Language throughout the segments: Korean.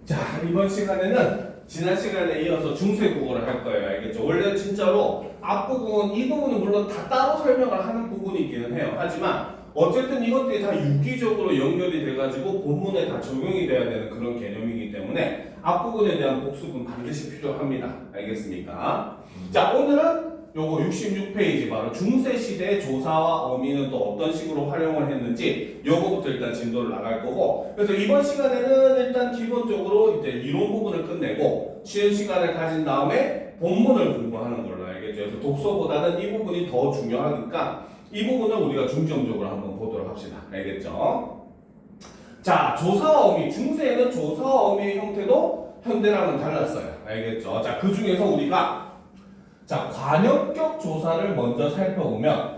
자, 이번 시간에는 지난 시간에 이어서 중세 국어를 할 거예요. 알겠죠? 원래 진짜로 앞부분, 이 부분은 물론 다 따로 설명을 하는 부분이기는 해요. 하지만 어쨌든 이것들이 다 유기적으로 연결이 돼가지고 본문에 다 적용이 돼야 되는 그런 개념이기 때문에 앞부분에 대한 복습은 반드시 필요합니다. 알겠습니까? 자, 오늘은 요거 66페이지 바로 중세시대의 조사와 어미는 또 어떤 식으로 활용을 했는지 요거부터 일단 진도를 나갈 거고, 그래서 이번 시간에는 일단 기본적으로 이제 이론 부분을 끝내고 쉬는 시간을 가진 다음에 본문을 공부하는 걸로 알겠죠. 그래서 독서보다는 이 부분이 더 중요하니까 이 부분을 우리가 중점적으로 한번 보도록 합시다. 알겠죠? 자, 조사와 어미. 중세에는 조사와 어미의 형태도 현대랑은 달랐어요. 알겠죠? 자, 그 중에서 우리가 관역격 조사를 먼저 살펴보면,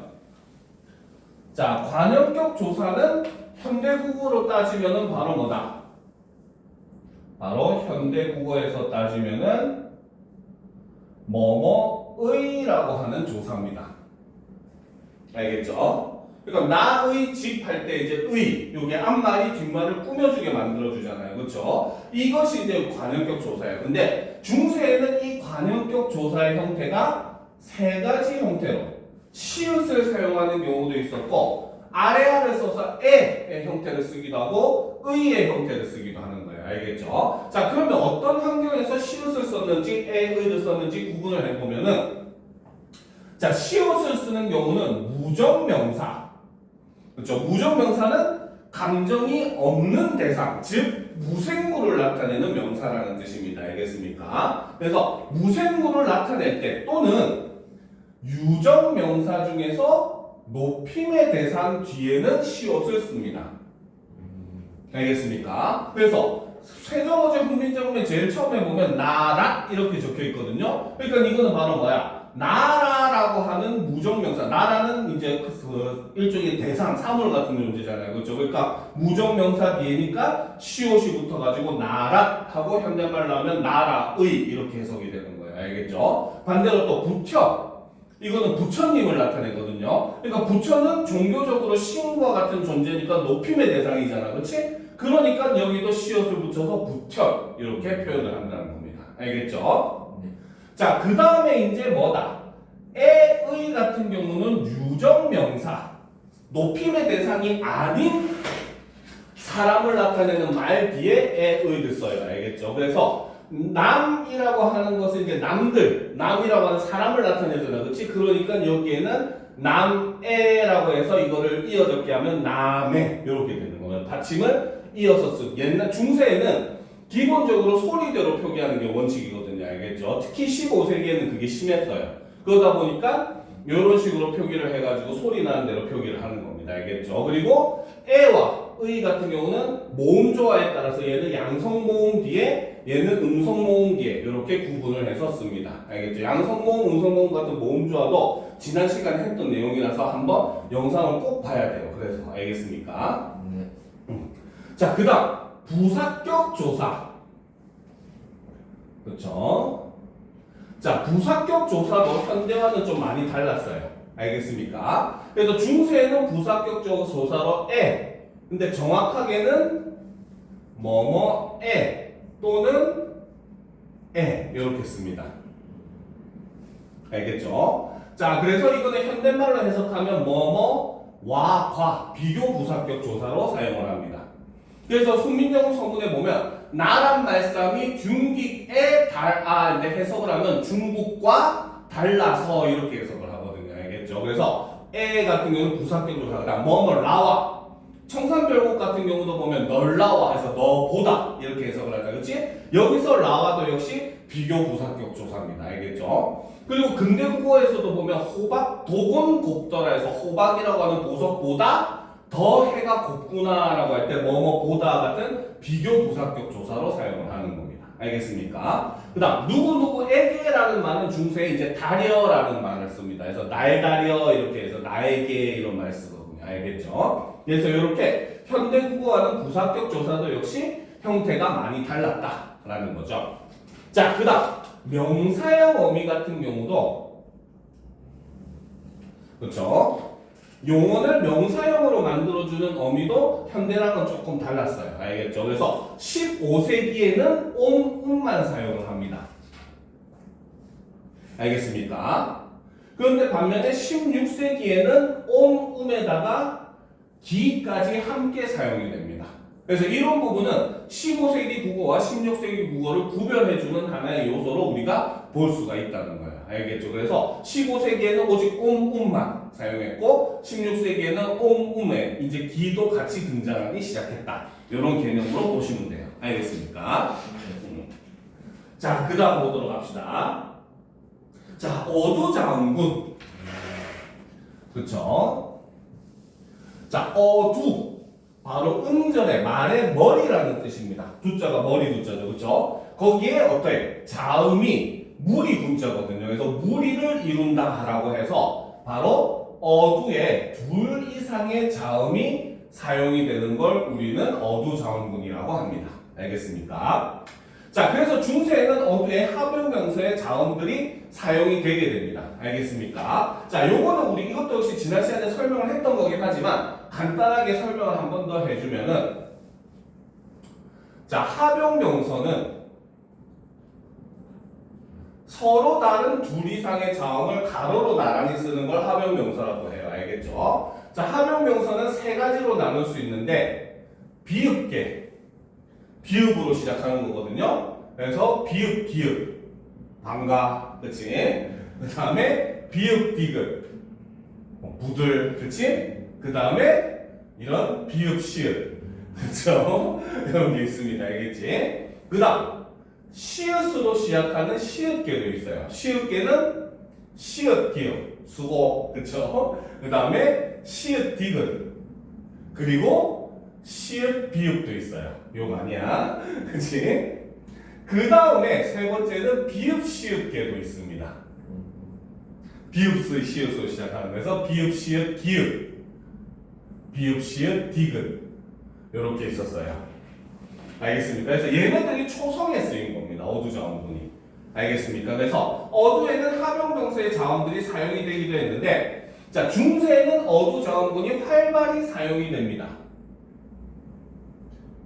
자, 관역격 조사는 현대국어로 따지면은 바로 뭐다? 바로 현대국어에서 따지면은 뭐뭐의라고 하는 조사입니다. 알겠죠? 그러니까 나의 집 할 때 이제 의, 요게 앞말이 뒷말을 꾸며주게 만들어주잖아요. 그렇죠? 이것이 이제 관역격 조사예요. 근데 중세에는 이 관역격 조사의 형태가 세 가지 형태로 시읒을 사용하는 경우도 있었고, 아래아를 써서 에의 형태를 쓰기도 하고 의의 형태를 쓰기도 하는 거예요. 알겠죠? 자, 그러면 어떤 환경에서 시읒을 썼는지 의를 썼는지 구분을 해보면은, 자, 시옷을 쓰는 경우는 무정명사. 그렇죠? 무정명사는 감정이 없는 대상, 즉 무생물을 나타내는 명사라는 뜻입니다. 알겠습니까? 그래서 무생물을 나타낼 때 또는 유정명사 중에서 높임의 대상 뒤에는 시옷을 씁니다. 알겠습니까? 그래서 세종어제 훈민정음에 제일 처음에 보면 나라 이렇게 적혀 있거든요. 그러니까 이거는 바로 뭐야? 나라라고 하는 무정명사. 나라는 이제 그 일종의 대상, 사물 같은 존재잖아요. 그렇죠? 그러니까 무정명사 뒤에니까 시옷이 붙어가지고 나라 하고 현대말로 하면 나라의 이렇게 해석이 되는 거예요. 알겠죠? 반대로 또 부처. 이거는 부처님을 나타내거든요. 그러니까 부처는 종교적으로 신과 같은 존재니까 높임의 대상이잖아. 그렇지? 그러니까 여기도 시옷을 붙여서 부처 이렇게 표현을 한다는 겁니다. 알겠죠? 자, 그 다음에 이제 뭐다? 에의 같은 경우는 유정명사, 높임의 대상이 아닌 사람을 나타내는 말 뒤에 에의를 써요. 알겠죠? 그래서 남이라고 하는 것은 이제 남이라고 하는 사람을 나타내잖아. 그렇지? 그러니까 여기에는 남에라고 해서 이거를 이어적게 하면 남에 이렇게 되는 거예요. 받침을 이어서 쓰고, 옛날 중세에는 기본적으로 소리대로 표기하는 게 원칙이거든요. 알겠죠? 특히 15세기에는 그게 심했어요. 그러다 보니까 이런 식으로 표기를 해가지고 소리 나는 대로 표기를 하는 겁니다. 알겠죠? 그리고 에와 의 같은 경우는 모음조화에 따라서 얘는 양성모음 뒤에, 얘는 음성모음 뒤에 이렇게 구분을 해서 씁니다. 알겠죠? 양성모음, 음성모음 같은 모음조화도 지난 시간에 했던 내용이라서 한번 영상을 꼭 봐야 돼요. 그래서 알겠습니까? 자, 그 다음 부사격 조사. 그렇죠? 자, 부사격 조사도 현대와는 좀 많이 달랐어요. 알겠습니까? 그래서 중세에는 부사격 조사로 근데 정확하게는 뭐뭐에 또는 이렇게 씁니다. 알겠죠? 자, 그래서 이거는 현대말로 해석하면 뭐뭐와 과 비교 부사격 조사로 사용을 합니다. 그래서 훈민정음 서문에 보면 나란 말씀이 중국에 이제 해석을 하면 중국과 달라서 이렇게 해석을 하거든요. 알겠죠? 그래서 같은 경우는 부사격 조사가 뭐뭐라와, 청산별곡 같은 경우도 보면 널라와 해서 너보다 이렇게 해석을 하자. 그렇지? 여기서 라와도 역시 비교 부사격 조사입니다. 알겠죠? 그리고 근대국어에서도 보면 호박 도곤 곱더라 해서 호박이라고 하는 보석보다 더 해가 곱구나라고 할 때 뭐뭐보다 같은 비교 부사격 조사로 사용을 하는 겁니다. 알겠습니까? 그 다음 누구누구에게라는 말은 중세에 이제 다려라는 말을 씁니다. 그래서 날 다려 이렇게 해서 나에게 이런 말을 쓰거든요. 알겠죠? 그래서 이렇게 현대국어와는 부사격 조사도 역시 형태가 많이 달랐다라는 거죠. 자, 그 다음 명사형 어미 같은 경우도, 그렇죠? 용언을 명사형으로 만들어주는 어미도 현대랑은 조금 달랐어요. 알겠죠? 그래서 15세기에는 옴만 사용을 합니다. 알겠습니까? 그런데 반면에 16세기에는 음에다가 기까지 함께 사용이 됩니다. 그래서 이런 부분은 15세기 국어와 16세기 국어를 구별해주는 하나의 요소로 우리가 볼 수가 있다는 거예요. 알겠죠? 그래서 15세기에는 오직 음만 사용했고 16세기에는 음에 이제 기도 같이 등장하기 시작했다. 이런 개념으로 보시면 돼요. 알겠습니까? 자, 그 다음 보도록 합시다. 자, 어두장군. 그쵸? 자, 어두. 바로 음절의 말의 머리라는 뜻입니다. 두자가 머리 두자죠. 그쵸? 거기에 어때요? 자음이 무리 군자거든요. 그래서 무리를 이룬다라고 해서 바로 어두에 둘 이상의 자음이 사용이 되는 걸 우리는 어두자음군이라고 합니다. 알겠습니까? 자, 그래서 중세에는 어두의 합용명사의 자음들이 사용이 되게 됩니다. 알겠습니까? 자, 요거는 우리 이것도 역시 지난 시간에 설명을 했던 거긴 하지만 간단하게 설명을 한 번 더 해주면은, 자, 합용명사는 서로 다른 둘 이상의 자음을 가로로 나란히 쓰는 걸 합용명사라고 해요. 알겠죠? 자, 합용명사는 세 가지로 나눌 수 있는데 비읍계, 비읍으로 시작하는 거거든요. 그래서 비읍, 기읍, 반가, 그치? 그 다음에 비읍, 디귿, 부들, 그치? 그 다음에 이런 비읍, 시읍, 그쵸? 이런 게 있습니다. 알겠지? 그 다음 시읒으로 시작하는 시읒계도 있어요. 시읒계는 시읒, 기읍, 수고, 그쵸? 그 다음에 시읒, 디귿, 그리고 시읒, 비읍도 있어요. 욕 아니야. 그치? 그 다음에 세 번째는 비읍, 시읒계도 있습니다. 비읍, 시읒으로 시작하는 거에서 비읍, 시읒, 기읍, 비읍, 시읒, 디귿 이렇게 있었어요. 알겠습니까? 그래서 얘네들이 초성에 쓰인 겁니다. 어두자음군이. 알겠습니까? 그래서 어두에는 합용명사의 자음들이 사용이 되기도 했는데, 자, 중세에는 어두자음군이 활발히 사용이 됩니다.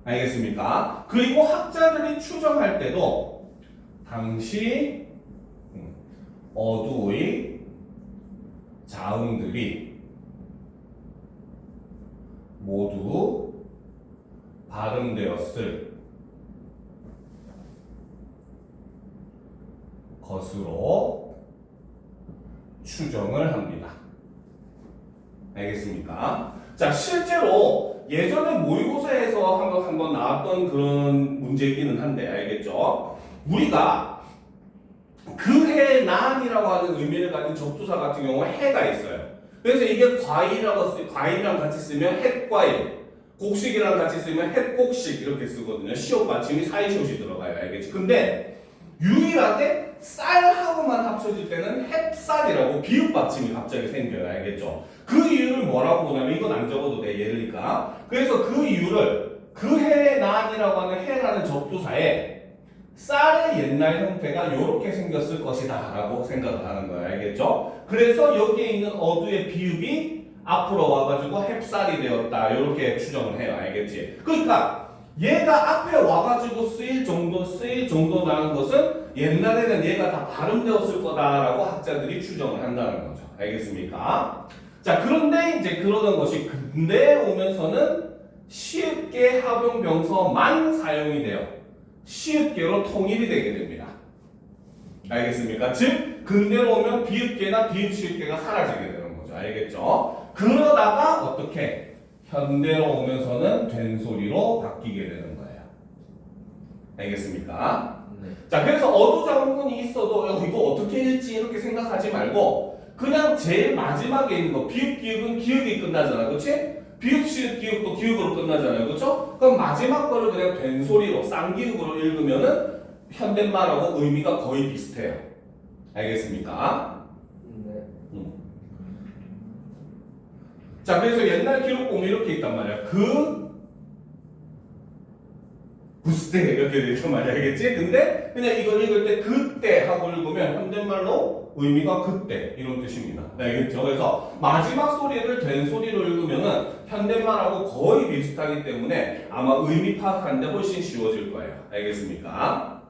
알겠습니까? 그리고 학자들이 추정할 때도 당시 어두의 자음들이 모두 발음되었을 것으로 추정을 합니다. 알겠습니까? 자, 실제로 예전에 모의고사에서 한번 나왔던 그런 문제이기는 한데, 알겠죠? 우리가 그해 난이라고 하는 의미를 가진 접두사 같은 경우에 해가 있어요. 그래서 이게 과일이랑 같이 쓰면 햇과일, 곡식이랑 같이 쓰면 햇곡식 이렇게 쓰거든요. 시옷 받침이 사이시옷이 들어가요. 알겠지? 근데 유일하게 쌀하고만 합쳐질 때는 햇쌀이라고 비읍 받침이 갑자기 생겨요. 알겠죠? 그 이유를 뭐라고 보냐면, 이건 안 적어도 돼, 예르니까. 그래서 그 이유를 그해 난이라고 하는 해라는 접두사에 쌀의 옛날 형태가 이렇게 생겼을 것이다 라고 생각을 하는 거예요. 알겠죠? 그래서 여기에 있는 어두의 비읍이 앞으로 와가지고 햅쌀이 되었다 이렇게 추정을 해요. 알겠지? 그러니까 얘가 앞에 와가지고 쓰일 정도라는 것은 옛날에는 얘가 다 발음되었을 거다라고 학자들이 추정을 한다는 거죠. 알겠습니까? 자, 그런데 이제 그러던 것이 근대에 오면서는 시읒계 합용명사만 사용이 돼요. 시읒계로 통일이 되게 됩니다. 알겠습니까? 즉 근대로 오면 비읍계나 비읍시읒계가 사라지게 되는 거죠. 알겠죠? 그러다가 어떻게 현대로 오면서는 된소리로 바뀌게 되는 거예요. 알겠습니까? 네. 자, 그래서 어두자음군이 있어도 이거 어떻게 읽지 이렇게 생각하지 말고 그냥 제일 마지막에 있는 거 비읍, 기읍은 기읍이 끝나잖아. 그렇지? 비읍, 시읍, 기읍도 기읍으로 끝나잖아요. 그렇죠? 그럼 마지막 거를 그냥 된소리로 쌍기읍으로 읽으면은 현대말하고 의미가 거의 비슷해요. 알겠습니까? 네. 자, 그래서 옛날 기록 보면 이렇게 있단 말이야. 그 그때 이렇게 되죠 말이야 알겠지? 근데 그냥 이걸 읽을 때 그때 하고 읽으면 현대말로 의미가 그때 이런 뜻입니다. 알겠죠? 그래서 마지막 소리를 된 소리로 읽으면은 현대말하고 거의 비슷하기 때문에 아마 의미 파악하는데 훨씬 쉬워질 거예요. 알겠습니까?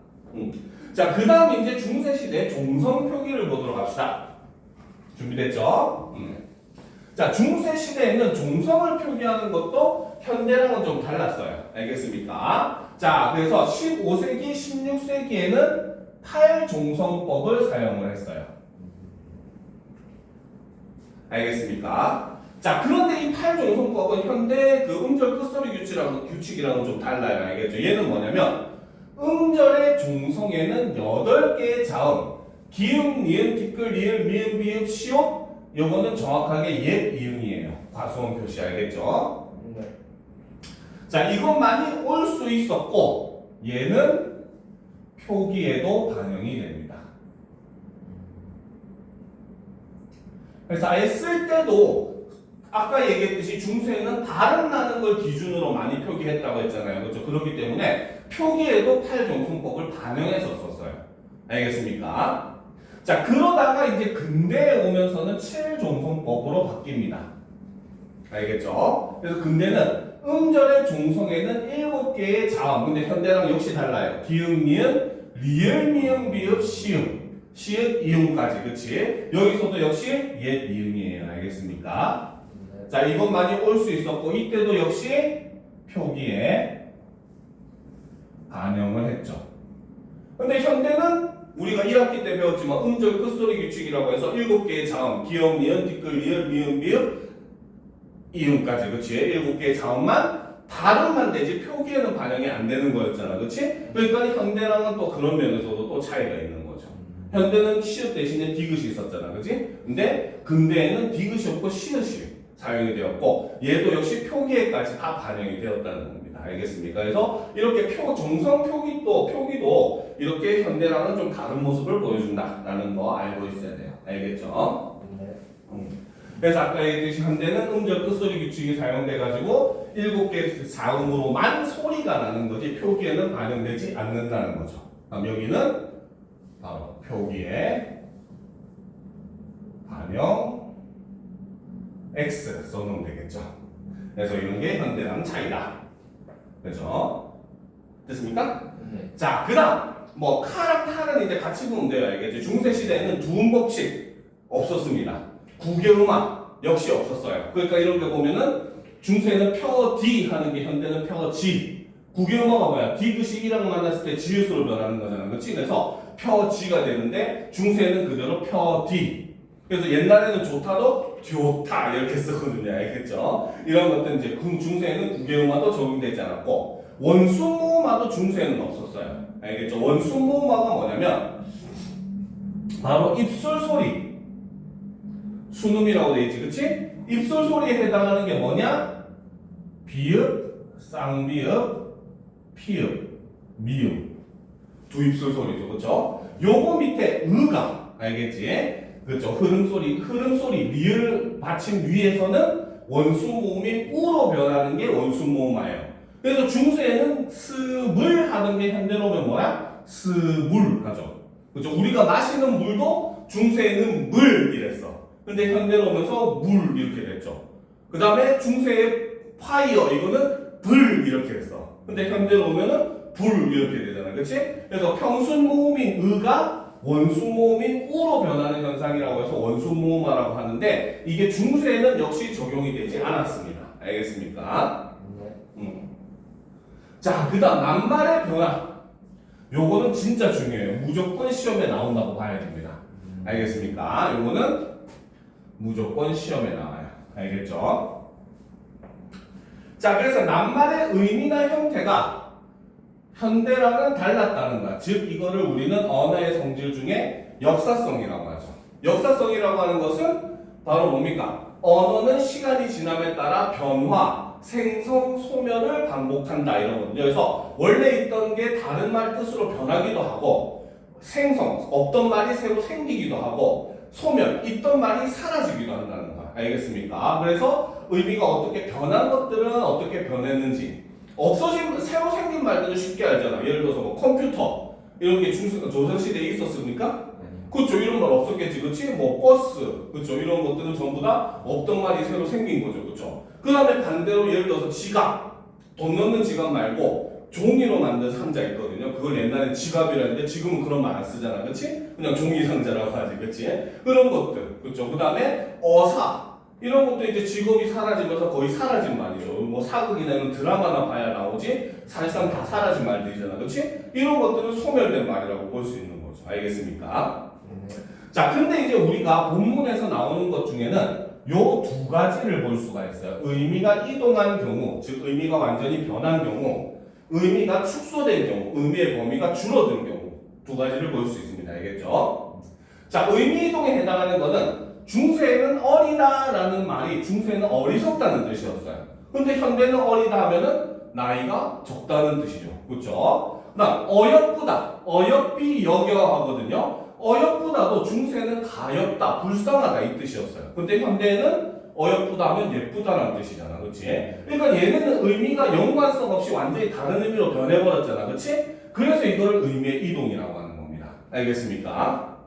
자, 그 다음 이제 중세시대 종성 표기를 보도록 합시다. 준비됐죠? 자, 중세시대에는 종성을 표기하는 것도 현대랑은 좀 달랐어요. 알겠습니까? 자, 그래서 15세기, 16세기에는 팔종성법을 사용을 했어요. 알겠습니까? 자, 그런데 이 팔종성법은 현대 그 음절 끝소리 규칙이랑은 좀 달라요. 알겠죠? 얘는 뭐냐면 음절의 종성에는 8개의 자음, 기음, 니은, 티끌, 리을, 미음, 비읍, 시옷 요거는 정확하게 옛 이응이에요. 과수원 표시 알겠죠? 네. 자, 이것만이 올 수 있었고 얘는 표기에도 반영이 됩니다. 그래서 아예 쓸 때도 아까 얘기했듯이 중세에는 발음 나는 걸 기준으로 많이 표기했다고 했잖아요. 그렇죠? 그렇기 때문에 표기에도 팔종성법을 반영해서 썼어요. 알겠습니까? 자, 그러다가 이제 근대에 오면서는 칠종성법으로 바뀝니다. 알겠죠? 그래서 근대는 음절의 종성에는 7개의 자음. 근데 현대랑 역시 달라요. 기음, 니은, 리을, 미음, 비읍, 시음. 시읍, 이음까지. 그치? 여기서도 역시 옛 이음이에요. 알겠습니까? 자, 이것만이 올 수 있었고, 이때도 역시 표기에 반영을 했죠. 근데 현대는 우리가 1학기 때 배웠지만 음절 끝소리 규칙이라고 해서 7개의 자음, 기음, 니은, 티끌, 리을, 미음, 비읍, 이음까지. 그치? 7개의 자음만 발음만 되지 표기에는 반영이 안 되는 거였잖아. 그치? 그러니까 현대랑은 또 그런 면에서도 또 차이가 있는 거죠. 현대는 시읒 대신에 디귿이 있었잖아. 그치? 근데 근대에는 디귿이 없고 시읒이 사용이 되었고 얘도 역시 표기에까지 다 반영이 되었다는 겁니다. 알겠습니까? 그래서 이렇게 정성 표기도 이렇게 현대랑은 좀 다른 모습을 보여준다라는 거 알고 있어야 돼요. 알겠죠? 그래서 아까 얘기했듯이 현대는 음절 끝소리 규칙이 사용돼가지고 7개 자음으로만 소리가 나는 거지 표기에는 반영되지 않는다는 거죠. 그럼 여기는 바로 표기에 반영 X 써놓으면 되겠죠. 그래서 이런 게 현대랑 차이다. 그렇죠? 됐습니까? 자, 그 다음 뭐 카랑 타는 이제 같이 보면 돼요. 알겠죠? 중세시대에는 두음 법칙 없었습니다. 국외음악 역시 없었어요. 그러니까 이런 게 보면은 중세에는 펴 D 하는 게 현대는 펴 G. 국외음악은 뭐야? 디귿이 1랑 만났을 때 지읒으로 변하는 거잖아. 그렇지? 그래서 펴 G가 되는데 중세는 그대로 펴 D. 그래서 옛날에는 좋다도 듀오타 이렇게 쓰거든요. 알겠죠? 이런 것들 이제 중세에는 국외음악도 적용되지 않았고 원순모음악도 중세에는 없었어요. 알겠죠? 원순모음악은 뭐냐면 바로 입술 소리. 순음이라고 돼 있지, 그치? 입술 소리에 해당하는 게 뭐냐? 비읍, 쌍비읍, 피읍, 미읍. 두 입술 소리죠, 그쵸? 요거 밑에 의가, 알겠지? 그렇죠? 흐름소리, 리을 받침 위에서는 원순모음인 우로 변하는 게 원순모음이에요. 그래서 중세에는 스물 하던 게 현대로 오면 뭐야? 스물 하죠. 그렇죠? 우리가 마시는 물도 중세에는 물 이랬어. 근데 현대로 오면서 물 이렇게 됐죠. 그 다음에 중세의 파이어 이거는 불 이렇게 했어. 근데 현대로 오면은 불 이렇게 되잖아. 그치? 그래서 평순모음인 의가 원순모음인 우로 변하는 현상이라고 해서 원순모음화라고 하는데 이게 중세에는 역시 적용이 되지 않았습니다. 알겠습니까? 자, 그 다음 낱말의 변화. 요거는 진짜 중요해요. 무조건 시험에 나온다고 봐야 됩니다. 알겠습니까? 요거는 무조건 시험에 나와요. 알겠죠? 자, 그래서 낱말의 의미나 형태가 현대랑은 달랐다는 거야. 즉 이거를 우리는 언어의 성질 중에 역사성이라고 하죠. 역사성이라고 하는 것은 바로 뭡니까? 언어는 시간이 지남에 따라 변화, 생성, 소멸을 반복한다 이러거든요. 그래서 원래 있던 게 다른 말 뜻으로 변하기도 하고 생성, 없던 말이 새로 생기기도 하고 소멸, 있던 말이 사라지기도 한다는 거야. 알겠습니까? 그래서 의미가 어떻게 변한 것들은 어떻게 변했는지 없어진 새로 생긴 말들은 쉽게 알잖아. 예를 들어서 뭐 컴퓨터 이런 게 조선시대에 있었습니까? 그렇죠. 이런 말 없었겠지. 그렇지? 뭐 버스 그렇죠. 이런 것들은 전부 다 없던 말이 새로 생긴 거죠. 그렇죠. 그 다음에 반대로 예를 들어서 지갑, 돈 넣는 지갑 말고 종이로 만든 상자 있거든요. 그걸 옛날에 지갑이라 했는데 지금은 그런 말 안 쓰잖아. 그렇지? 그냥 종이 상자라고 하지. 그렇지? 그런 것들. 그렇죠. 그 다음에 어사 이런 것도 이제 직업이 사라지면서 거의 사라진 말이죠. 뭐 사극이나 이런 드라마나 봐야 나오지 사실상 다 사라진 말들이잖아. 그렇지? 이런 것들은 소멸된 말이라고 볼 수 있는 거죠. 알겠습니까? 자, 근데 이제 우리가 본문에서 나오는 것 중에는 요 두 가지를 볼 수가 있어요. 의미가 이동한 경우, 즉 의미가 완전히 변한 경우, 의미가 축소된 경우, 의미의 범위가 줄어든 경우 두 가지를 볼 수 있습니다. 알겠죠? 자, 의미 이동에 해당하는 것은 중세에는 어리다라는 말이 중세에는 어리석다는 뜻이었어요. 근데 현대는 어리다 하면은 나이가 적다는 뜻이죠. 그렇죠? 그다음 어여쁘다, 어여삐 여겨 하거든요. 어여쁘다도 중세는 가엾다, 불쌍하다 이 뜻이었어요. 근데 현대에는 어여쁘다 하면 예쁘다라는 뜻이잖아. 그렇지? 그러니까 얘네는 의미가 연관성 없이 완전히 다른 의미로 변해버렸잖아. 그렇지? 그래서 이걸 의미의 이동이라고 하는 겁니다. 알겠습니까?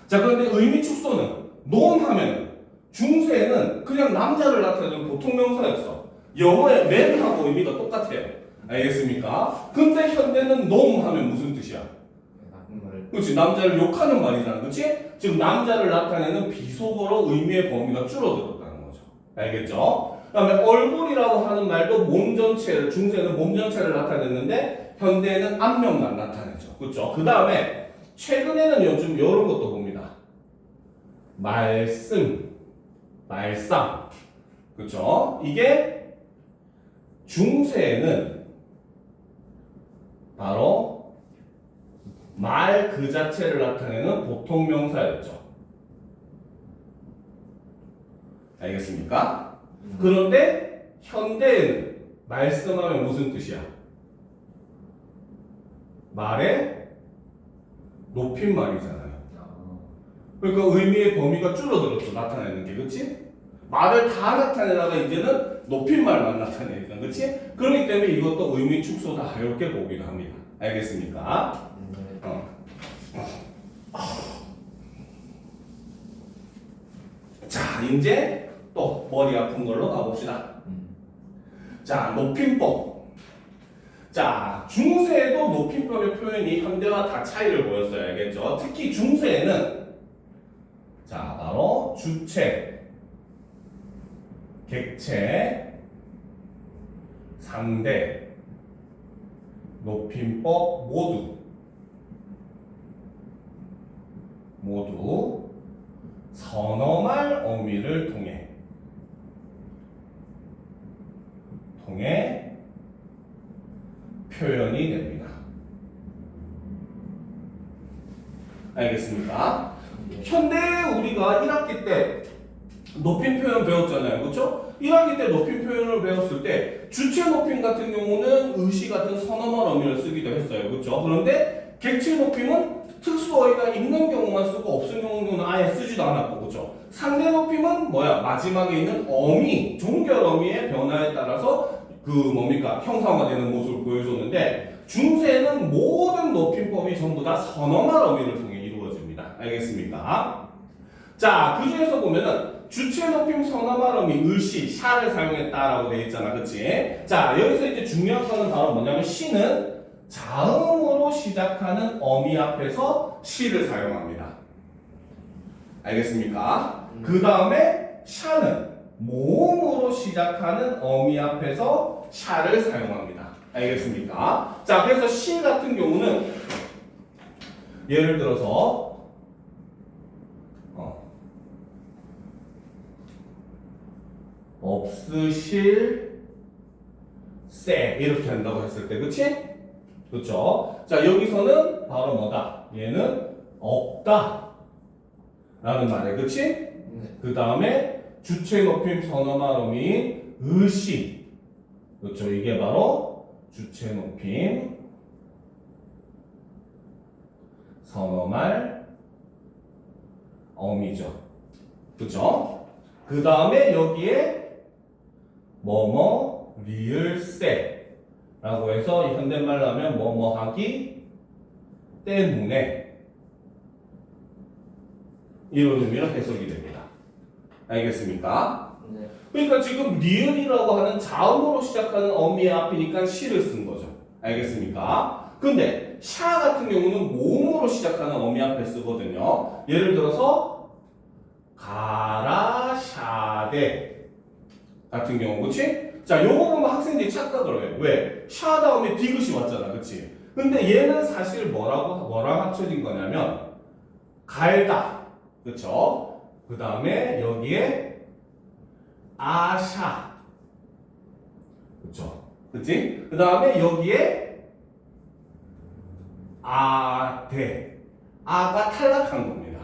자, 그런데 의미 축소는 놈하면 중세에는 그냥 남자를 나타내는 보통 명사였어. 영어의 man하고 의미가 똑같아요. 알겠습니까? 근데 현대는 놈하면 무슨 뜻이야? 그렇지, 남자를 욕하는 말이잖아. 그렇지? 즉 남자를 나타내는 비속어로 의미의 범위가 줄어들었다는 거죠. 알겠죠? 그다음에 얼굴이라고 하는 말도 몸 전체를, 중세는 몸 전체를 나타냈는데 현대는 안면만 나타내죠. 그렇죠? 그다음에 최근에는 요즘 이런 것도 봅니다. 말씀, 말상. 그렇죠? 이게 중세에는 바로 말 그 자체를 나타내는 보통 명사였죠. 알겠습니까? 그런데 현대에는 말씀하면 무슨 뜻이야? 말의 높임말이잖아요. 그러니까 의미의 범위가 줄어들었죠. 나타내는 게. 그렇지? 말을 다 나타내다가 이제는 높임말만 나타내니까. 그렇지? 그렇기 때문에 이것도 의미 축소다. 이렇게 보기도 합니다. 알겠습니까? 자, 이제 또 머리 아픈 걸로 가봅시다. 자, 높임법. 자, 중세에도 높임법의 표현이 현대와 다 차이를 보였어요. 알겠죠? 특히 중세에는 자, 바로 주체, 객체, 상대, 높임법 모두 선어말 어미를 통해 표현이 됩니다. 알겠습니까? 현대에 우리가 1학기 때 높임 표현 배웠잖아요. 그렇죠? 1학기 때 높임 표현을 배웠을 때 주체 높임 같은 경우는 의시 같은 선어말 어미를 쓰기도 했어요. 그렇죠? 그런데 객체 높임은 특수어휘가 있는 경우만 쓰고 없는 경우는 아예 쓰지도 않았고, 그렇죠? 상대 높임은 뭐야? 마지막에 있는 어미, 종결 어미의 변화에 따라서 그 뭡니까? 형상화되는 모습을 보여줬는데 중세는 모든 높임법이 전부 다 선어말 어미를 통해 이루어집니다. 알겠습니까? 자, 그 중에서 보면은 주체 높임 선어말 어미 을시, 샤를 사용했다라고 되어 있잖아. 그치? 자, 여기서 이제 중요한 거는 바로 뭐냐면 시는 자음으로 시작하는 어미 앞에서 시를 사용합니다. 알겠습니까? 그 다음에 샤는 모음으로 시작하는 어미 앞에서 샤를 사용합니다. 알겠습니까? 자, 그래서 시 같은 경우는 예를 들어서 없으실 세 이렇게 한다고 했을 때, 그치? 그렇죠? 자, 여기서는 바로 뭐다? 얘는 없다 라는 말이에요. 그치? 그 다음에 주체 높임 선어말 어미인 의시. 그렇죠? 이게 바로 주체 높임 선어말 어미죠. 그렇죠? 그 다음에 여기에 뭐뭐 리을 세 라고 해서 현대말로 하면 뭐뭐 하기 때문에 이런 의미로 해석이 됩니다. 알겠습니까? 네. 그러니까 지금 니은이라고 하는 자음으로 시작하는 어미의 앞이니까 시를 쓴 거죠. 알겠습니까? 근데 샤 같은 경우는 모음으로 시작하는 어미 앞에 쓰거든요. 예를 들어서 가라 샤대 같은 경우, 그치? 자, 요거 보면 학생들이 착각을 해요. 왜? 샤 다음에 디귿이 왔잖아, 그치? 근데 얘는 사실 뭐랑 합쳐진 거냐면 갈다, 그쵸? 그 다음에 여기에 아샤, 그쵸? 그치? 그 다음에 여기에 아대, 아가 탈락한 겁니다.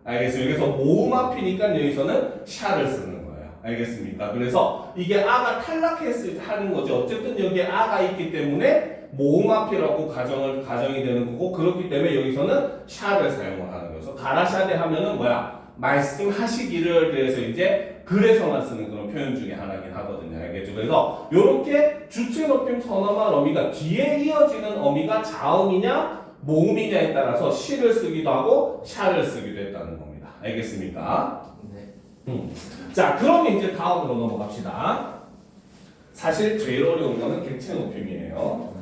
알겠습니까? 그래서 모음 앞이니까 여기서는 샤를 쓰는 거예요. 알겠습니까? 그래서 이게 아가 탈락했을 때 하는 거죠. 어쨌든 여기에 아가 있기 때문에 모음 앞이라고 가정이 되는 거고, 그렇기 때문에 여기서는 샤를 사용을 하는 거죠. 가라샤대 하면은 뭐야? 말씀하시기를, 그래서 이제 글에서만 쓰는 그런 표현 중에 하나긴 하거든요. 알겠죠? 그래서 이렇게 주체 높임 선어말 어미가 뒤에 이어지는 어미가 자음이냐 모음이냐에 따라서 시를 쓰기도 하고 샤를 쓰기도 했다는 겁니다. 알겠습니까? 네. 자, 그러면 이제 다음으로 넘어갑시다. 사실 제일 어려운 거는 객체 높임이에요.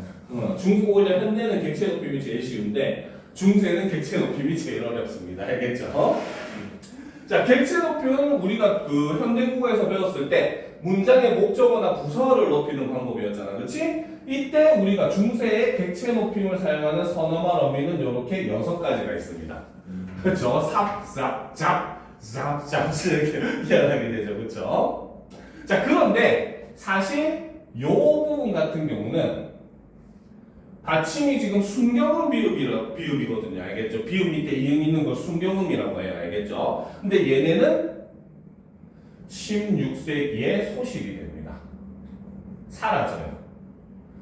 오히려 현대는 객체 높임이 제일 쉬운데 중세는 객체 높임이 제일 어렵습니다. 알겠죠? 자, 객체 높임은 우리가 그 현대국어에서 배웠을 때 문장의 목적어나 부서를 높이는 방법이었잖아. 그렇지? 이때 우리가 중세의 객체 높임을 사용하는 선어말 어미는 이렇게 6가지가 있습니다. 그렇죠? 삽, 삽, 잡, 삽, 잡 이렇게 이야기하게 되죠. 그렇죠? 자, 그런데 사실 요 부분 같은 경우는 받침이 지금 순경음 비읍이거든요. 알겠죠? 비읍 밑에 이응 있는 걸 순경음이라고 해요. 알겠죠? 근데 얘네는 16세기에 소실이 됩니다. 사라져요.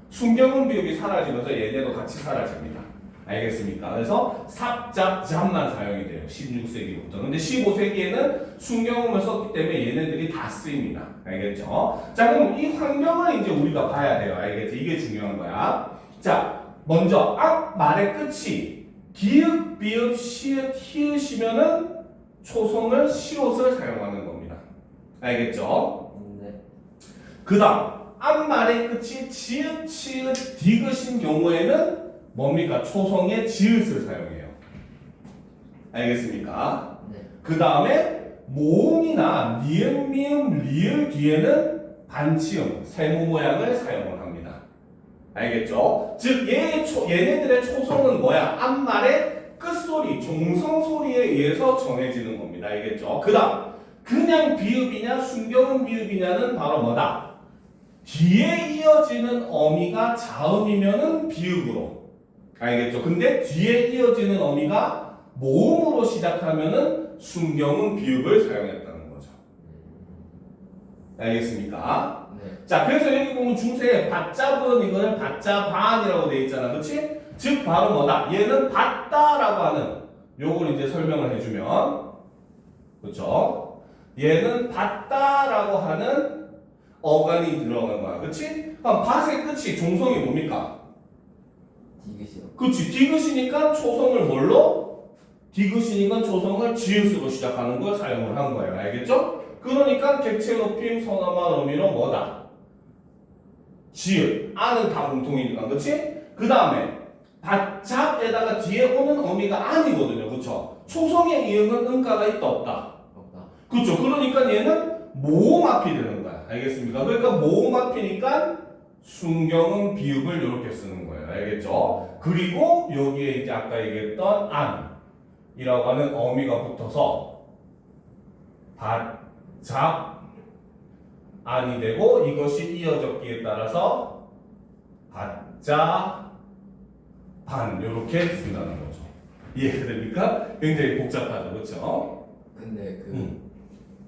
순경음 비읍이 사라지면서 얘네도 같이 사라집니다. 알겠습니까? 그래서 삽, 잡, 잡만 사용이 돼요. 16세기부터. 근데 15세기에는 순경음을 썼기 때문에 얘네들이 다 쓰입니다. 알겠죠? 자, 그럼 이 환경을 이제 우리가 봐야 돼요. 알겠지? 이게 중요한 거야. 자, 먼저 앞 말의 끝이 기읍, 비읍, 시읒, 히읗이면은 초성을 시옷을 사용하는 겁니다. 알겠죠? 네. 그 다음 앞 말의 끝이 지읒, 치읒, 디귿인 경우에는 뭡니까? 초성의 지읒을 사용해요. 알겠습니까? 네. 그 다음에 모음이나 니은, 미음, 리을 뒤에는 반치음, 세모 모양을 사용을 합니다. 알겠죠? 즉 얘네들의 초성은 뭐야? 앞말의 끝소리, 종성 소리에 의해서 정해지는 겁니다. 알겠죠? 그 다음 그냥 비읍이냐 순경음 비읍이냐는 바로 뭐다? 뒤에 이어지는 어미가 자음이면은 비읍으로, 알겠죠? 근데 뒤에 이어지는 어미가 모음으로 시작하면은 순경음 비읍을 사용했다는 거죠. 알겠습니까? 네. 자, 그래서 여기 보면 중세에 밭잡은 이거는 밭자반이라고 되어 있잖아. 그렇지? 즉 바로 뭐다? 얘는 밭다라고 하는 요걸 이제 설명을 해주면, 그렇죠? 얘는 밭다라고 하는 어간이 들어가는 거야. 그렇지? 그럼 밭의 끝이 종성이 뭡니까? 디귿이요. 그렇지. 디귿이니까 초성을 뭘로? 디귿이니까 초성을 지읒으로 시작하는 걸 사용을 한 거예요. 알겠죠? 그러니까 객체 높임 선어말 어미는 뭐다? 지읒. 아는 다 공통이니까. 그렇지? 그 다음에 밭잡에다가 뒤에 오는 어미가 아니거든요. 그렇죠? 초성의 이응은 응가가 있다 없다? 없다. 그렇죠. 그러니까 얘는 모음 앞이 되는 거야. 알겠습니까? 그러니까 모음 앞이니까 순경음 비읍을 이렇게 쓰는 거예요. 알겠죠? 그리고 여기에 이제 아까 얘기했던 안이라고 하는 어미가 붙어서 밭잡 안이 되고 이것이 이어졌기에 따라서 밭자 반 이렇게 쓴다는 거죠. 이해됩니까? 굉장히 복잡하죠, 그렇죠? 근데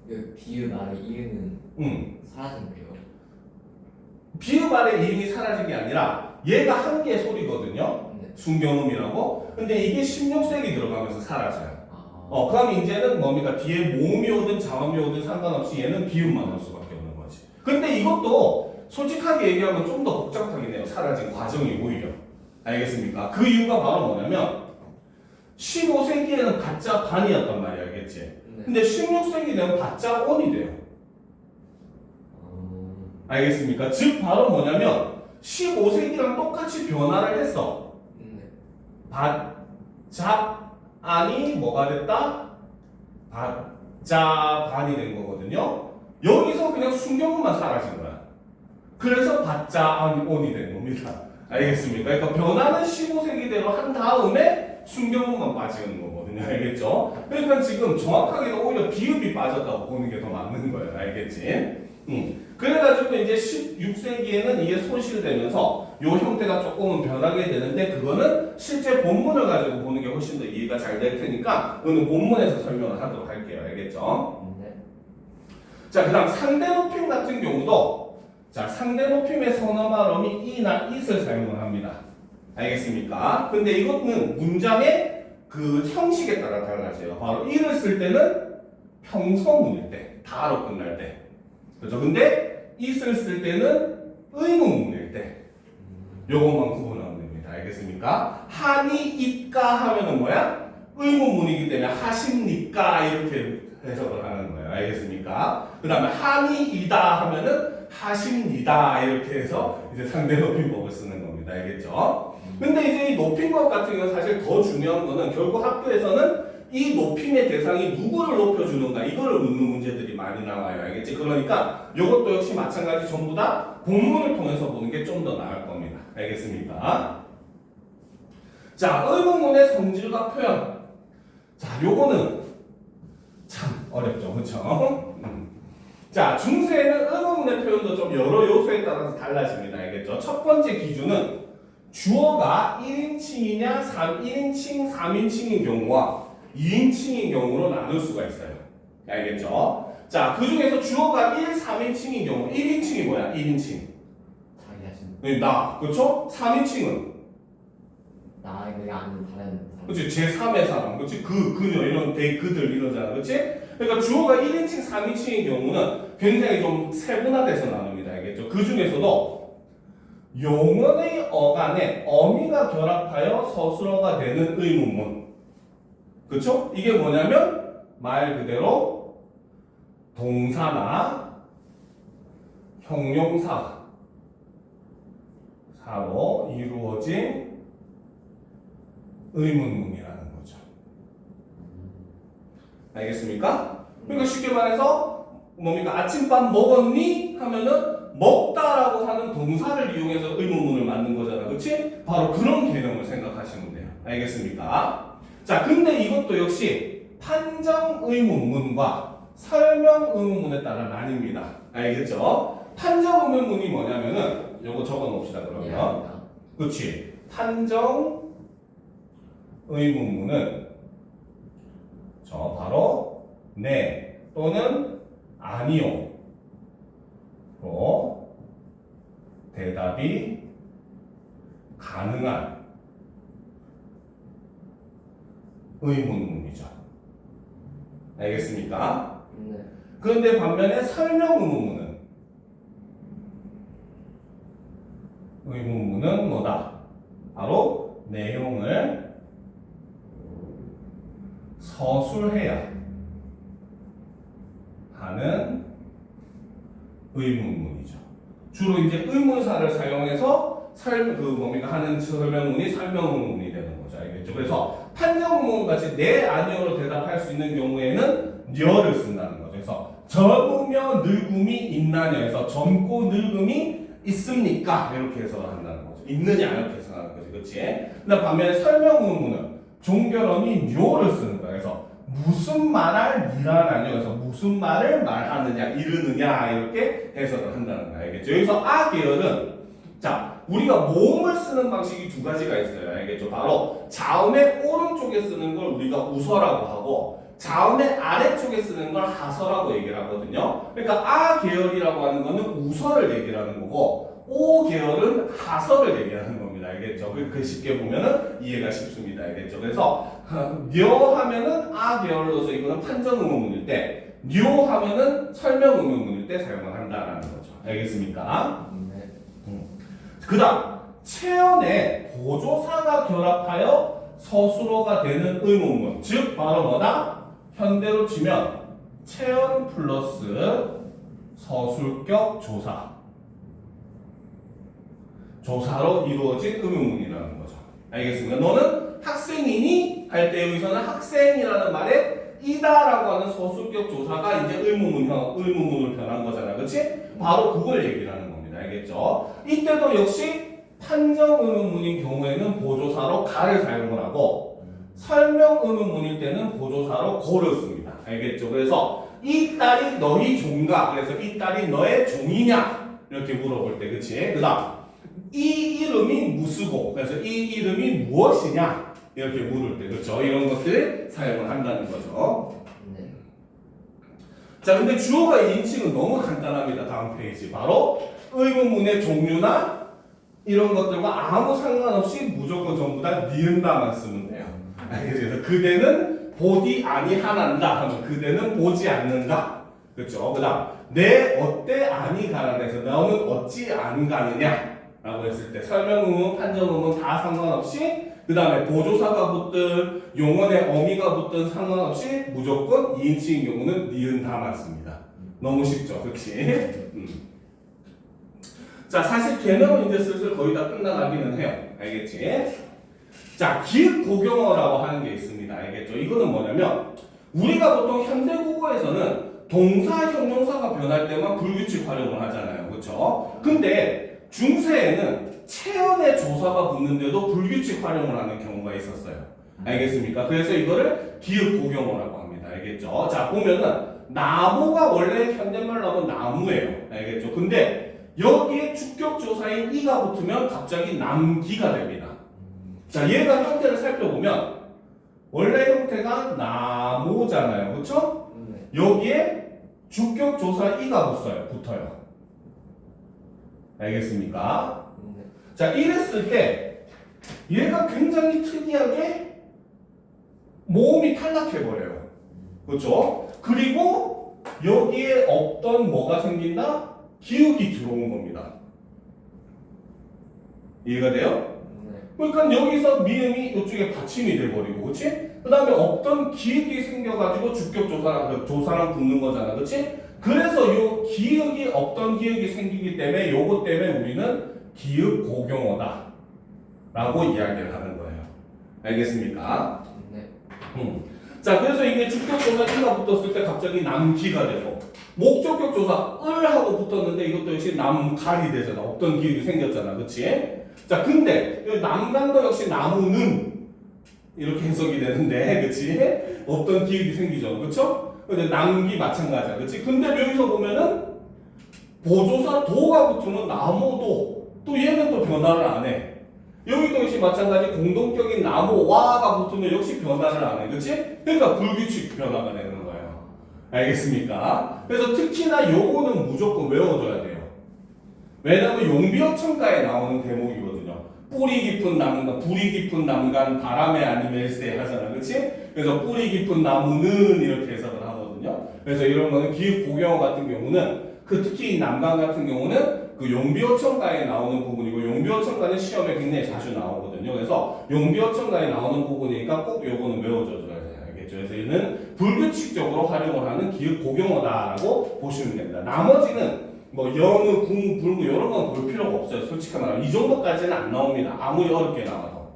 그 비읍 아래 이응은 사라진 거예요. 비읍 아래 이응이 사라진 게 아니라 얘가 한 개의 소리거든요. 네. 순경음이라고. 근데 이게 16세기 들어가면서 사라져요. 아. 그럼 이제는 뭡니까? 뒤에 모음이 오든 자음이 오든 상관없이 얘는 비읍만 올 수밖에 없는 거지. 근데 이것도 솔직하게 얘기하면 좀 더 복잡하긴 해요. 사라진 과정이 오히려. 알겠습니까? 그 이유가 바로 뭐냐면 15세기에는 받자 반이었단 말이야. 알겠지? 네. 근데 16세기 되면 받자 온이 돼요. 알겠습니까? 즉 바로 뭐냐면 15세기랑 똑같이 변화를 했어. 네. 받자 안이 뭐가 됐다? 받자 반이 된 거거든요. 여기서 그냥 순경문만 사라진 거야. 그래서 받자 안 온이 된 겁니다. 알겠습니까? 그러니까 변화는 15세기대로 한 다음에 순경문만 빠지는 거거든요. 알겠죠? 그러니까 지금 정확하게는 오히려 비읍이 빠졌다고 보는 게 더 맞는 거예요. 알겠지? 그래가지고 이제 16세기에는 이게 손실되면서 요 형태가 조금은 변하게 되는데 그거는 실제 본문을 가지고 보는 게 훨씬 더 이해가 잘 될 테니까 그거는 본문에서 설명을 하도록 할게요. 알겠죠? 네. 자, 그 다음 상대 높임 같은 경우도 자, 상대 높임의 선어말음이 이나 it을 사용을 합니다. 알겠습니까? 근데 이것은 문장의 그 형식에 따라 달라져요. 바로 it을 쓸 때는 평서문일 때, 다로 끝날 때. 그죠? 근데 it을 쓸 때는 의문문일 때. 요것만 구분하면 됩니다. 알겠습니까? 하니 it가 하면은 뭐야? 의문문이기 때문에 하십니까? 이렇게 해석을 하는 거예요. 알겠습니까? 그 다음에 하니이다 하면은 하십니다. 이렇게 해서 이제 상대 높임법을 쓰는 겁니다. 알겠죠? 근데 이제 이 높임법 같은 경우는 사실 더 중요한 거는 결국 학교에서는 이 높임의 대상이 누구를 높여주는가 이거를 묻는 문제들이 많이 나와요. 알겠지? 그러니까 이것도 역시 마찬가지 전부 다 본문을 통해서 보는 게 좀 더 나을 겁니다. 알겠습니까? 자, 의문문의 성질과 표현. 자, 요거는 참 어렵죠. 그렇죠? 자, 중세에는 의문문의 표현도 좀 여러 요소에 따라서 달라집니다. 알겠죠? 첫 번째 기준은 주어가 1인칭이냐 1인칭, 3인칭인 경우와 2인칭인 경우로 나눌 수가 있어요. 알겠죠? 자, 그 중에서 주어가 1, 3인칭인 경우 1인칭이 뭐야? 1인칭 자기 자신. 네, 나, 그렇죠? 3인칭은 나에가 아닌 다른 사람. 그렇지? 제3의 사람, 그렇지? 그녀 이런 그들 이러잖아, 그렇지? 그러니까 주어가 1인칭, 3인칭인 경우는 굉장히 좀 세분화돼서 나눕니다. 알겠죠? 그 중에서도 용언의 어간에 어미가 결합하여 서술어가 되는 의문문. 그렇죠? 이게 뭐냐면 말 그대로 동사나 형용사 사로 이루어진 의문문이라는 거죠. 알겠습니까? 그러니까 쉽게 말해서 뭡니까? 아침밥 먹었니? 하면은 먹다라고 하는 동사를 이용해서 의문문을 만든 거잖아. 그렇지? 바로 그런 개념을 생각하시면 돼요. 알겠습니까? 자, 근데 이것도 역시 판정 의문문과 설명 의문문에 따라 나뉩니다. 알겠죠? 판정 의문문이 뭐냐면은 요거 적어 놓읍시다. 그러면. 그렇지? 판정 의문문은 바로 네 또는 아니요 로 대답이 가능한 의문문이죠. 알겠습니까? 네. 그런데 반면에 설명 의문문은 뭐다? 바로 내용을 서술해야 하는 의문문이죠. 주로 이제 의문사를 사용해서 하는 설명문이 설명문이 되는 거죠. 알겠죠? 그래서 판정문 같이 네 아니요로 대답할 수 있는 경우에는 녀를 쓴다는 거죠. 그래서 젊으며 늙음이 있나냐에서 젊고 늙음이 있습니까? 이렇게 해석을 한다는 거죠. 있느냐 이렇게 해석하는 거죠. 그렇지? 근데 반면에 설명문은 종결어니 뇨를 쓰는 거예요. 그래서 무슨 말을 니라나뇨 그래서 무슨 말을 말하느냐 이르느냐 이렇게 해석을 한다는 거 알겠죠? 여기서 아 계열은 자 우리가 모음을 쓰는 방식이 두 가지가 있어요. 알겠죠? 바로 자음의 오른쪽에 쓰는 걸 우리가 우서라고 하고 자음의 아래쪽에 쓰는 걸 하서라고 얘기를 하거든요. 그러니까 아 계열이라고 하는 거는 우서를 얘기를 하는 거고 오 계열은 하서를 얘기하는 겁니다. 알겠죠? 그 쉽게 보면은 이해가 쉽습니다. 알겠죠? 그래서 녀 하면은 아 계열로서 이거는 판정 의문문일 때 뇨 하면은 설명 의문문일 때 사용을 한다라는 거죠. 알겠습니까? 네. 그 다음 체언에 보조사가 결합하여 서술어가 되는 의문문, 즉 바로 뭐다? 현대로 치면 체언 플러스 서술격 조사, 조사로 이루어진 의문문이라는 거죠. 알겠습니까? 너는 학생이니? 할 때 여기서는 학생이라는 말에 이다라고 하는 서술격 조사가 이제 의문문으로 변한 거잖아. 그치? 바로 그걸 얘기를 하는 겁니다. 알겠죠? 이때도 역시 판정 의문문인 경우에는 보조사로 가를 사용을 하고 설명 의문문일 때는 보조사로 고를 씁니다. 알겠죠? 그래서 이 딸이 너희 종가, 그래서 이 딸이 너의 종이냐? 이렇게 물어볼 때, 그치? 그 다음 이 이름이 무수고, 그래서 이 이름이 무엇이냐? 이렇게 물을 때, 그렇죠? 이런 것들 사용을 한다는 거죠. 네. 자, 근데 주어가 인칭은 너무 간단합니다. 다음 페이지. 바로 의문문의 종류나 이런 것들과 아무 상관없이 무조건 전부 다 니은다만 쓰면 돼요. 알겠죠? 그래서 그대는 보디 아니하난다 하면 그대는 보지 않는다. 그렇죠? 그 다음 내 어때 아니가라 해서 너는 어찌 안 가느냐 라고 했을 때 설명의문, 판정의문 다 상관없이 그 다음에 보조사가 붙든 용언의 어미가 붙든 상관없이 무조건 2인칭인 경우는 니은 다 맞습니다. 너무 쉽죠? 그치? 자, 사실 개념은 이제 슬슬 거의 다 끝나가기는 해요. 알겠지? 자, 기획고경어라고 하는 게 있습니다. 알겠죠? 이거는 뭐냐면 우리가 보통 현대국어에서는 동사, 형용사가 변할 때만 불규칙 활용을 하잖아요. 그렇죠? 근데 중세에는 체언의 조사가 붙는데도 불규칙 활용을 하는 경우가 있었어요. 알겠습니까? 그래서 이거를 기획고경어라고 합니다. 알겠죠? 자, 보면은 나무가 원래 현대말로 하면 나무예요. 알겠죠? 근데 여기에 주격조사인 이가 붙으면 갑자기 남기가 됩니다. 자, 얘가 형태를 살펴보면 원래 형태가 나무잖아요. 그렇죠? 여기에 주격조사 이가 붙어요. 알겠습니까? 자, 이랬을 때 얘가 굉장히 특이하게 모음이 탈락해버려요. 그렇죠? 그리고 여기에 없던 뭐가 생긴다? 기역이 들어온 겁니다. 이해가 돼요? 그러니까 여기서 미음이 이쪽에 받침이 돼버리고, 그렇지? 그 다음에 없던 기역이 생겨가지고 주격조사랑 조사랑 붙는 거잖아, 그렇지? 그래서 요 기역이 없던 기역이 생기기 때문에 요것 때문에 우리는 기역고경어다 라고 이야기를 하는 거예요. 알겠습니까? 네. 자, 그래서 이게 주격조사 이가 붙었을 때 갑자기 남기가 되고 목적격조사 을 하고 붙었는데 이것도 역시 남갈이 되잖아. 없던 기역이 생겼잖아. 그치? 자, 근데 여기 남간도 역시 나무는 이렇게 해석이 되는데, 그치? 없던 기역이 생기죠. 그쵸? 근데 남기 마찬가지야. 그치? 근데 여기서 보면은 보조사 도가 붙으면 나무도 또 얘는 또 변화를 안 해. 여기도 역시 마찬가지 공동격인 나무와가 붙으면 역시 변화를 안 해. 그치? 그러니까 불규칙 변화가 되는 거예요. 알겠습니까? 그래서 특히나 요거는 무조건 외워줘야 돼요. 왜냐하면 용비어천가에 나오는 대목이거든요. 뿌리 깊은 나무가 불이 깊은 나무간 바람에 아니멜세 하잖아. 그치? 그래서 뿌리 깊은 나무는 이렇게 해석을 하거든요. 그래서 이런 거는 기획고경어 같은 경우는 특히 남강 같은 경우는 그 용비어천가에 나오는 부분이고 용비어천가는 시험에 굉장히 자주 나오거든요. 그래서 용비어천가에 나오는 부분이니까 꼭 요거는 외워줘야 돼요. 알겠죠? 그래서 얘는 불규칙적으로 활용을 하는 기획고경어다라고 보시면 됩니다. 나머지는 뭐 영어, 군, 불구 이런 건 볼 필요가 없어요. 솔직히 말하면 이 정도까지는 안 나옵니다. 아무리 어렵게 나와도.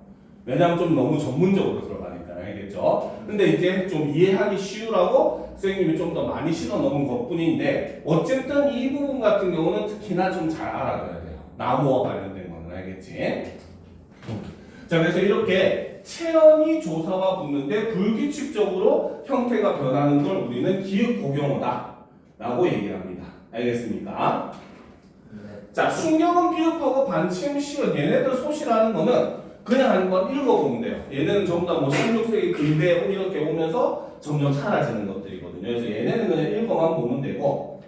왜냐하면 좀 너무 전문적으로 들어가니까. 알겠죠? 근데 이제 좀 이해하기 쉬우라고 선생님이 좀 더 많이 실어 놓은 것 뿐인데 어쨌든 이 부분 같은 경우는 특히나 좀 잘 알아둬야 돼요. 나무와 관련된 거는. 알겠지? 자, 그래서 이렇게 체언이 조사와 붙는데 불규칙적으로 형태가 변하는 걸 우리는 기획고경어다 라고 얘기를 합니다. 알겠습니까? 네. 자, 순경은 비읍하고 반침 시은 얘네들 소실하는 거는 그냥 한번 읽어보면 돼요. 얘네는 전부 다 뭐 16세기 근대 이렇게 오면서 점점 사라지는 것들이거든요. 그래서 얘네는 그냥 읽어만 보면 되고,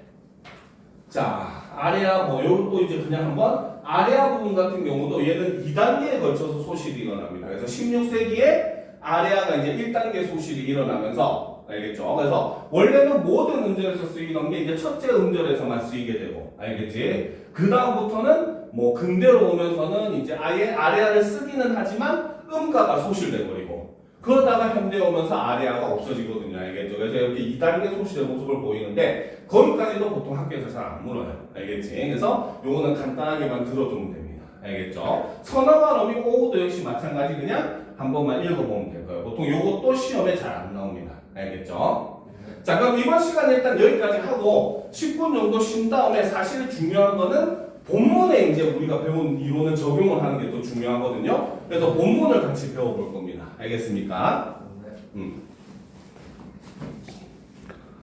자, 아레아 뭐 요것도 이제 그냥 한번 아레아 부분 같은 경우도 얘는 2단계에 걸쳐서 소실이 일어납니다. 그래서 16세기에 아레아가 이제 1단계 소실이 일어나면서 알겠죠? 그래서 원래는 모든 음절에서 쓰이던 게 이제 첫째 음절에서만 쓰이게 되고, 알겠지? 그 다음부터는 뭐 근대로 오면서는 이제 아예 아래아를 쓰기는 하지만 음가가 소실돼 버리고, 그러다가 현대 오면서 아래아가 없어지거든요. 알겠죠? 그래서 이렇게 2단계 소실의 모습을 보이는데 거기까지도 보통 학교에서 잘 안 물어요. 알겠지? 그래서 요거는 간단하게만 들어두면 됩니다. 알겠죠? 선어와 어미 오후도 역시 마찬가지 그냥 한 번만 읽어보면 될 거예요. 보통 요것도 시험에 잘 안 나옵니다. 알겠죠? 자, 그럼 이번 시간에 일단 여기까지 하고 10분 정도 쉰 다음에 사실 중요한 거는 본문에 이제 우리가 배운 이론을 적용을 하는 게 또 중요하거든요. 그래서 본문을 같이 배워볼 겁니다. 알겠습니까? 네.